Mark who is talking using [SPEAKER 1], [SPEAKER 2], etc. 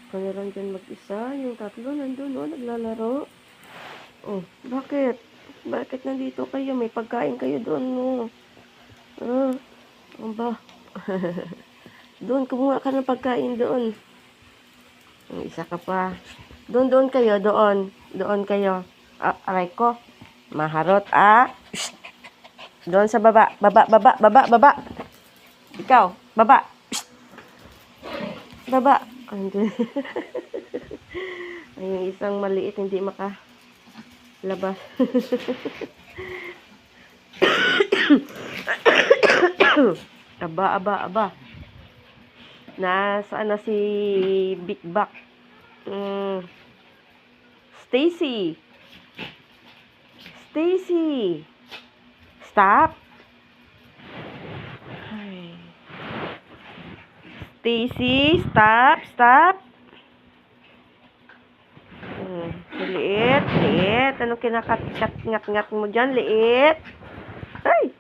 [SPEAKER 1] Kaya lang dyan mag-isa. Yung tatlo nandun, oh, naglalaro. Oh, bakit? Bakit nandito kayo? May pagkain kayo doon, oh. Ano ba? Doon, kumuha ka ng pagkain doon. Isa ka pa. Doon kayo, doon. Doon kayo. Aray ko. Maharot, Shh. Doon sa baba. Baba. Ikaw, baba. Shh. Baba. Ay, yung isang maliit, hindi makalabas. Aba. Nasaan na si Big Buck? Stacy. Stop. Stacy, stop. Liit. Anong kinakat-ngat mo dyan, liit? Ay!